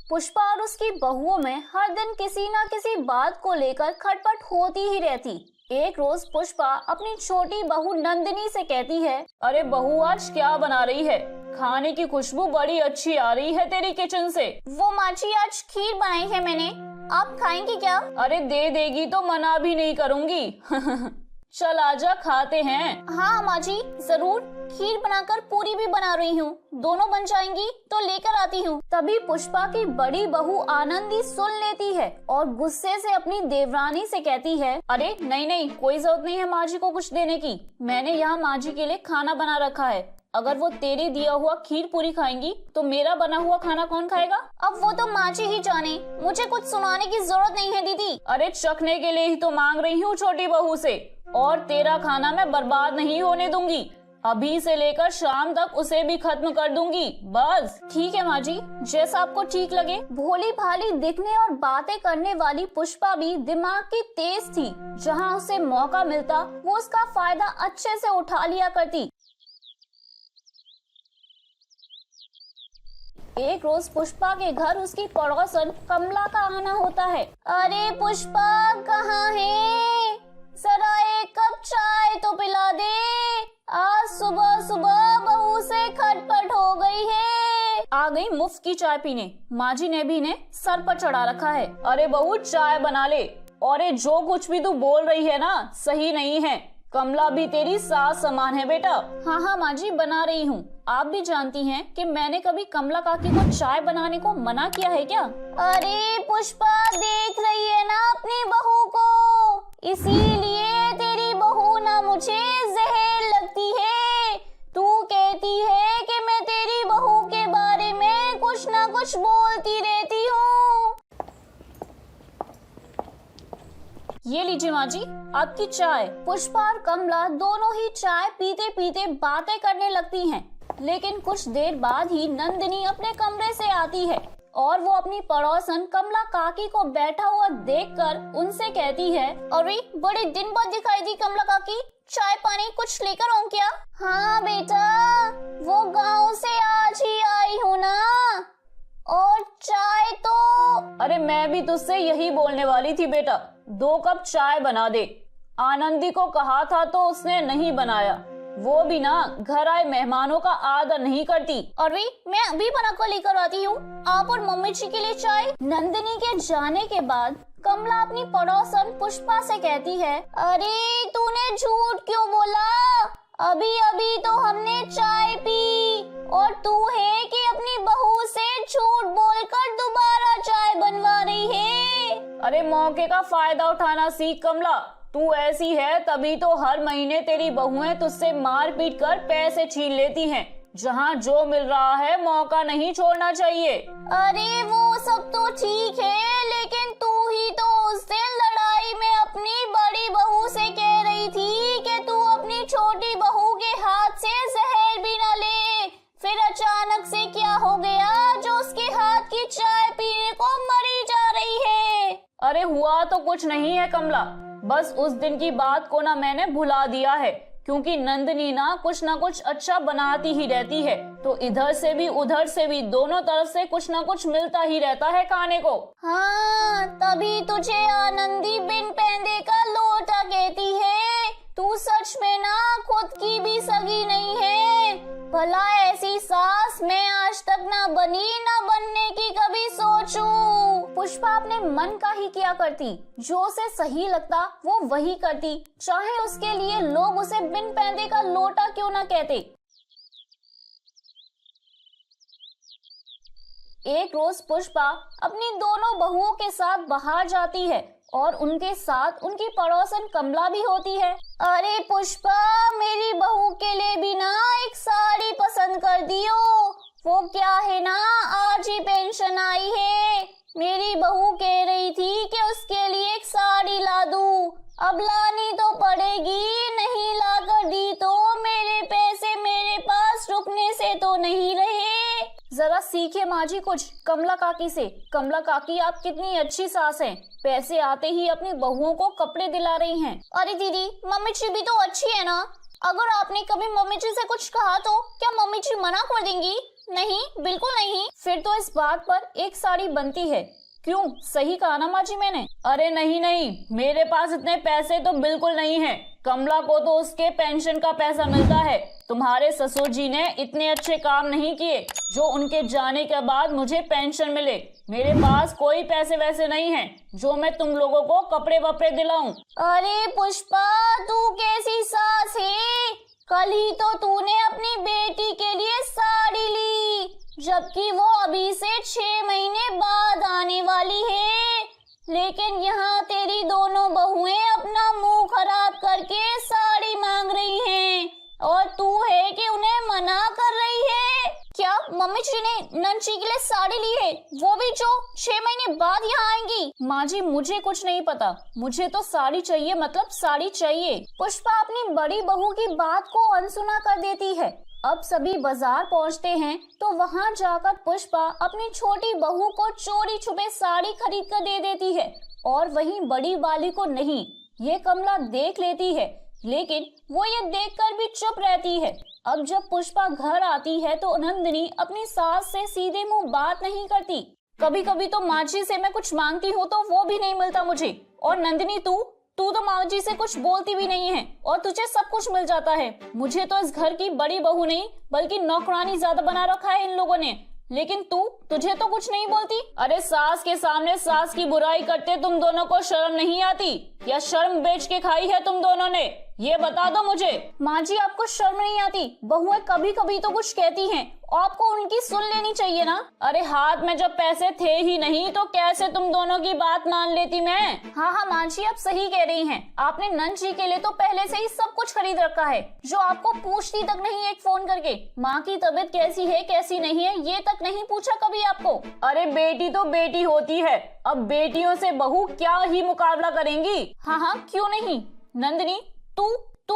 पुष्पा और उसकी बहुओं में हर दिन किसी न किसी बात को लेकर खटपट होती ही रहती। एक रोज पुष्पा अपनी छोटी बहू नंदिनी से कहती है, अरे बहू आज क्या बना रही है? खाने की खुशबू बड़ी अच्छी आ रही है तेरी किचन से। वो माँ जी आज खीर बनाई है मैंने, आप खाएंगी क्या? अरे दे देगी तो मना भी नहीं करूँगी। चल आजा खाते हैं। हाँ माँ जी जरूर, खीर बनाकर पूरी भी बना रही हूँ, दोनों बन जाएंगी तो लेकर आती हूँ। तभी पुष्पा की बड़ी बहू आनंदी सुन लेती है और गुस्से से अपनी देवरानी से कहती है, अरे नहीं नहीं, कोई जरूरत नहीं है माँ जी को कुछ देने की। मैंने यहाँ माँ जी के लिए खाना बना रखा है। अगर वो तेरे दिया हुआ खीर पूरी खाएंगी तो मेरा बना हुआ खाना कौन खाएगा? अब वो तो माँ जी ही जाने, मुझे कुछ सुनाने की जरूरत नहीं है दीदी। अरे चखने के लिए ही तो मांग रही हूँ छोटी बहू से, और तेरा खाना मैं बर्बाद नहीं होने दूंगी। अभी से लेकर शाम तक उसे भी खत्म कर दूंगी बस। ठीक है माँ जी, जैसा आपको ठीक लगे। भोली भाली दिखने और बातें करने वाली पुष्पा भी दिमाग की तेज थी। जहाँ उसे मौका मिलता वो उसका फायदा अच्छे से उठा लिया करती। एक रोज पुष्पा के घर उसकी पड़ोसन कमला का आना होता है। अरे पुष्पा कहाँ है? जरा एक कप चाय तो पिला दे, आज सुबह सुबह बहू से खटपट हो गई है। आ गई मुफ्त की चाय पीने, माँ जी ने भी इन्हें सर पर चढ़ा रखा है। अरे बहू चाय बना ले, और ये जो कुछ भी तू बोल रही है ना सही नहीं है। कमला भी तेरी सास समान है बेटा। हाँ हाँ माँ जी बना रही हूँ। आप भी जानती हैं कि मैंने कभी कमला काकी को चाय बनाने को मना किया है क्या? अरे पुष्पा देख रही है ना अपनी बहू को, इसीलिए तेरी बहू ना मुझे जहर लगती है। तू कहती है कि मैं तेरी बहू के बारे में कुछ ना कुछ बोलती रहती हूँ। ये लीजिए माँ जी आपकी चाय। पुष्पा और कमला दोनों ही चाय पीते पीते बातें करने लगती हैं। लेकिन कुछ देर बाद ही नंदिनी अपने कमरे से आती है और वो अपनी पड़ोसन कमला काकी को बैठा हुआ देखकर उनसे कहती है, अरे बड़े दिन बाद दिखाई दी कमला काकी, चाय पानी कुछ लेकर आऊं क्या? हाँ बेटा, वो गांव से आज ही आई हूँ ना, और चाय तो। अरे मैं भी तुझसे यही बोलने वाली थी बेटा, 2 कप चाय बना दे। आनंदी को कहा था तो उसने नहीं बनाया। वो भी ना घर आए मेहमानों का आदर नहीं करती। अरे मैं अभी बनाकर लेकर आती हूँ, आप और मम्मी जी के लिए चाय। नंदिनी के जाने के बाद कमला अपनी पड़ोसन पुष्पा से कहती है, अरे तूने झूठ क्यों बोला? अभी अभी तो हमने चाय पी, और तू है कि अपनी बहू से झूठ बोलकर दोबारा चाय बनवा रही है। अरे मौके का फायदा उठाना सीख कमला। तू ऐसी है तभी तो हर महीने तेरी बहुएं तुझसे मार पीट कर पैसे छीन लेती हैं। जहाँ जो मिल रहा है मौका नहीं छोड़ना चाहिए। अरे वो सब तो ठीक है, लेकिन तू ही तो उस दिन लड़ाई में अपनी बड़ी बहू से कह रही थी कि तू अपनी छोटी बहू के हाथ से जहर भी न ले। फिर अचानक से क्या हो गया जो उसके हाथ की चाय पीने को मरी जा रही है? अरे हुआ तो कुछ नहीं है कमला, बस उस दिन की बात को ना मैंने भुला दिया है, क्योंकि नंदिनी ना कुछ अच्छा बनाती ही रहती है, तो इधर से भी उधर से भी दोनों तरफ से कुछ ना कुछ मिलता ही रहता है खाने को। हाँ तभी तुझे आनंदी बिन पैंदे का लोटा कहती है। तू सच में ना खुद की भी सगी नहीं है। भला ऐसी सास मैं आज तक ना बनी, ना बनने की कभी सोचूं। पुष्पा अपने मन का ही किया करती, जो उसे सही लगता वो वही करती, चाहे उसके लिए लोग उसे बिन पैंदे का लोटा क्यों ना कहते। एक रोज पुष्पा अपनी दोनों बहुओं के साथ बाहर जाती है और उनके साथ उनकी पड़ोसन कमला भी होती है। अरे पुष्पा, मेरी बहू के लिए भी ना एक साड़ी पसंद कर दियो। वो क्या है ना, आज ही पेंशन आई है। मेरी बहू कह रही थी कि उसके लिए एक साड़ी ला दूं। अब लानी तो पड़ेगी, नहीं ला कर दी तो मेरे पैसे मेरे पास रुकने से तो नहीं रहे। जरा सीखे माँ जी कुछ कमला काकी से। कमला काकी आप कितनी अच्छी सास हैं, पैसे आते ही अपनी बहुओं को कपड़े दिला रही हैं। अरे दीदी, मम्मी जी भी तो अच्छी है ना। अगर आपने कभी मम्मी जी से कुछ कहा तो क्या मम्मी जी मना कर देंगी? नहीं, बिल्कुल नहीं। फिर तो इस बात पर एक साड़ी बनती है। क्यों, सही कहा ना माँ जी मैंने? अरे नहीं नहीं, मेरे पास इतने पैसे तो बिल्कुल नहीं है। कमला को तो उसके पेंशन का पैसा मिलता है। तुम्हारे ससुर जी ने इतने अच्छे काम नहीं किए जो उनके जाने के बाद मुझे पेंशन मिले। मेरे पास कोई पैसे वैसे नहीं है जो मैं तुम लोगों को कपड़े वपड़े दिलाऊं। अरे पुष्पा, तू कैसी सास है? कल ही तो तूने अपनी बेटी के लिए साड़ी ली, जबकि वो अभी से 6 महीने बाद आने वाली है। लेकिन यहाँ तेरी दोनों बहुएं अपना मुंह खराब करके साड़ी मांग रही हैं और तू है कि उन्हें मना कर रही है। क्या मम्मी जी ने नंची के लिए साड़ी ली है, वो भी जो 6 महीने बाद यहाँ आएंगी? माँ जी मुझे कुछ नहीं पता, मुझे तो साड़ी चाहिए, मतलब साड़ी चाहिए। पुष्पा अपनी बड़ी बहू की बात को अनसुना कर देती है। अब सभी बाजार पहुँचते हैं तो वहाँ जाकर पुष्पा अपनी छोटी बहू को चोरी छुपे साड़ी खरीद कर दे देती है और वहीं बड़ी वाली को नहीं। ये कमला देख लेती है, लेकिन वो ये देखकर भी चुप रहती है। अब जब पुष्पा घर आती है तो नंदिनी अपनी सास से सीधे मुंह बात नहीं करती। कभी कभी तो माँ जी से मैं कुछ मांगती हूँ तो वो भी नहीं मिलता मुझे। और नंदिनी तू तो माँ जी से कुछ बोलती भी नहीं है और तुझे सब कुछ मिल जाता है। मुझे तो इस घर की बड़ी बहू नहीं बल्कि नौकरानी ज्यादा बना रखा है इन लोगों ने, लेकिन तुझे तो कुछ नहीं बोलती। अरे सास के सामने सास की बुराई करते तुम दोनों को शर्म नहीं आती, या शर्म बेच के खाई है तुम दोनों ने? ये बता दो मुझे। माँ जी आपको शर्म नहीं आती? बहुएं कभी कभी तो कुछ कहती हैं, आपको उनकी सुन लेनी चाहिए ना। अरे हाथ में जब पैसे थे ही नहीं तो कैसे तुम दोनों की बात मान लेती मैं? हाँ माँ जी आप सही कह रही हैं। आपने नंद जी के लिए तो पहले से ही सब कुछ खरीद रखा है, जो आपको पूछती तक नहीं एक फोन करके। माँ की तबीयत कैसी है कैसी नहीं है ये तक नहीं पूछा कभी आपको। अरे बेटी तो बेटी होती है, अब बेटियों से बहू क्या ही मुकाबला करेंगी। हाँ क्यों नहीं। नंदिनी तू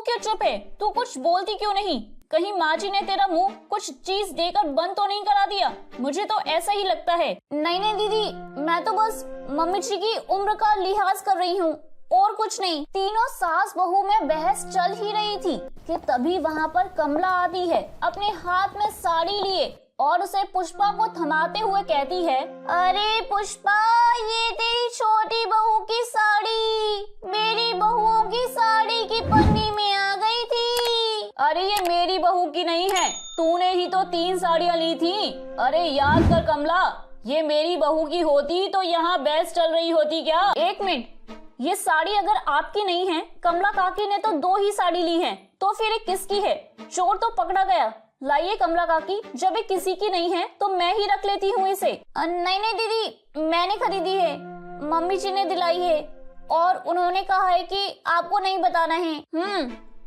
क्यों चुप है? तू कुछ बोलती क्यों नहीं? कहीं माँ जी ने तेरा मुंह कुछ चीज देकर बंद तो नहीं करा दिया? मुझे तो ऐसा ही लगता है। नहीं दीदी, मैं तो बस मम्मी जी की उम्र का लिहाज कर रही हूँ और कुछ नहीं। तीनों सास बहू में बहस चल ही रही थी कि तभी वहाँ पर कमला आती है अपने हाथ में साड़ी लिए और उसे पुष्पा को थमाते हुए कहती है, अरे पुष्पा, ये तेरी छोटी बहू की साड़ी मेरी बहुओं की साड़ी की पन्नी में आ गई थी। अरे ये मेरी बहू की नहीं है, तूने ही तो 3 साड़ियाँ ली थी। अरे याद कर कमला, ये मेरी बहू की होती तो यहाँ बहस चल रही होती क्या? 1 मिनट, ये साड़ी अगर आपकी नहीं है, कमला काकी ने तो 2 ही साड़ी ली है, तो फिर ये किसकी है? चोर तो पकड़ा गया। लाइए कमला काकी, जब ये किसी की नहीं है तो मैं ही रख लेती हूँ इसे। नहीं दीदी, मैंने खरीदी है, मम्मी जी ने दिलाई है और उन्होंने कहा है कि आपको नहीं बताना है।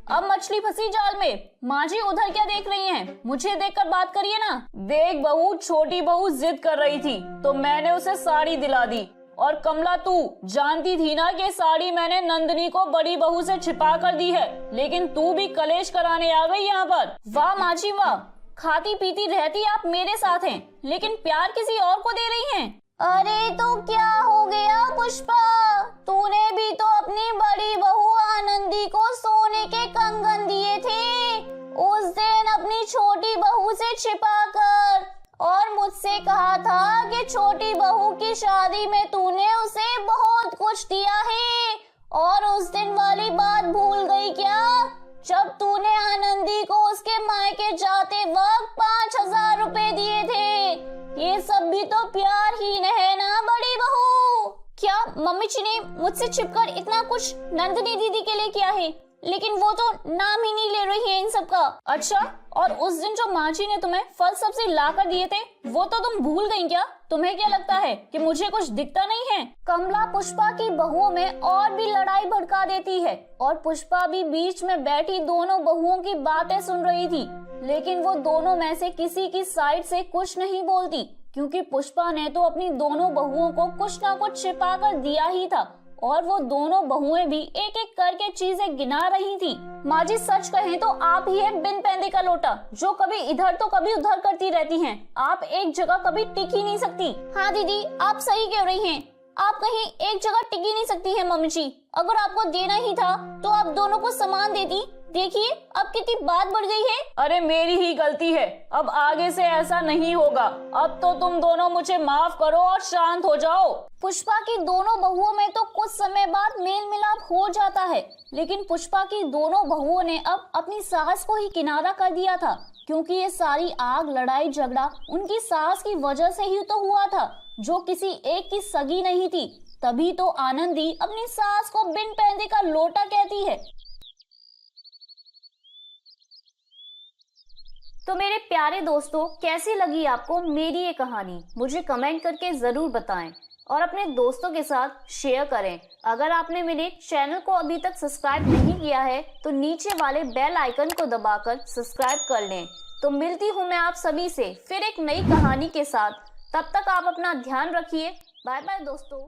अब मछली फंसी जाल में। माँ जी उधर क्या देख रही हैं? मुझे देखकर बात करिए ना। देख बहू, छोटी बहू जिद कर रही थी तो मैंने उसे साड़ी दिला दी। और कमला तू जानती थी ना कि साड़ी मैंने नंदिनी को बड़ी बहू से छिपा कर दी है, लेकिन तू भी कलेश कराने आ गई यहाँ पर। वाह माँ जी वाह, खाती पीती रहती आप मेरे साथ हैं, लेकिन प्यार किसी और को दे रही हैं। अरे तो क्या हो गया पुष्पा, तूने भी तो अपनी बड़ी बहू आनंदी को सोने के कंगन दिए थे उस दिन अपनी छोटी बहू से छिपाकर, और मुझसे कहा था कि छोटी बहू की शादी में तूने उसे बहुत कुछ दिया है, और उस दिन वाली बात भूल गई क्या, जब तूने आनंदी को उसके मायके जाते वक्त 5000 रुपए दिए थे। ये सब भी तो प्यार ही है ना बड़ी बहू। क्या मम्मी जी ने मुझसे छिपकर इतना कुछ नंदिनी दीदी के लिए किया है, लेकिन वो तो नाम ही नहीं ले रही है इन सब का। अच्छा, और उस दिन जो माँ जी ने तुम्हें फल सब्जी ला कर दिए थे वो तो तुम भूल गई क्या? तुम्हें क्या लगता है कि मुझे कुछ दिखता नहीं है? कमला पुष्पा की बहुओं में और भी लड़ाई भड़का देती है और पुष्पा भी बीच में बैठी दोनों बहुओं की बातें सुन रही थी, लेकिन वो दोनों में से किसी की साइड से कुछ नहीं बोलती, क्योंकि पुष्पा ने तो अपनी दोनों बहुओं को कुछ ना कुछ छिपा कर दिया ही था और वो दोनों बहुएं भी एक एक करके चीजें गिना रही थी। माँ जी सच कहें तो आप ही है बिन पैंदे का लोटा, जो कभी इधर तो कभी उधर करती रहती हैं। आप एक जगह कभी टिक ही नहीं सकती। हाँ दीदी, आप सही कह रही हैं, आप कहीं एक जगह टिक ही नहीं सकती है मम्मी जी। अगर आपको देना ही था तो आप दोनों को समान देती, देखिए अब कितनी बात बढ़ गई है। अरे मेरी ही गलती है, अब आगे से ऐसा नहीं होगा। अब तो तुम दोनों मुझे माफ करो और शांत हो जाओ। पुष्पा की दोनों बहुओं में तो कुछ समय बाद मेल मिलाप हो जाता है, लेकिन पुष्पा की दोनों बहुओं ने अब अपनी सास को ही किनारा कर दिया था, क्योंकि ये सारी आग, लड़ाई झगड़ा उनकी सास की वजह से ही तो हुआ था, जो किसी एक की सगी नहीं थी। तभी तो आनंदी अपनी सास को बिन पैंदे का लोटा कहती है। तो मेरे प्यारे दोस्तों, कैसी लगी आपको मेरी ये कहानी? मुझे कमेंट करके जरूर बताएं और अपने दोस्तों के साथ शेयर करें। अगर आपने मेरे चैनल को अभी तक सब्सक्राइब नहीं किया है तो नीचे वाले बेल आइकन को दबाकर सब्सक्राइब कर लें। तो मिलती हूँ मैं आप सभी से फिर एक नई कहानी के साथ। तब तक आप अपना ध्यान रखिए। बाय बाय दोस्तों।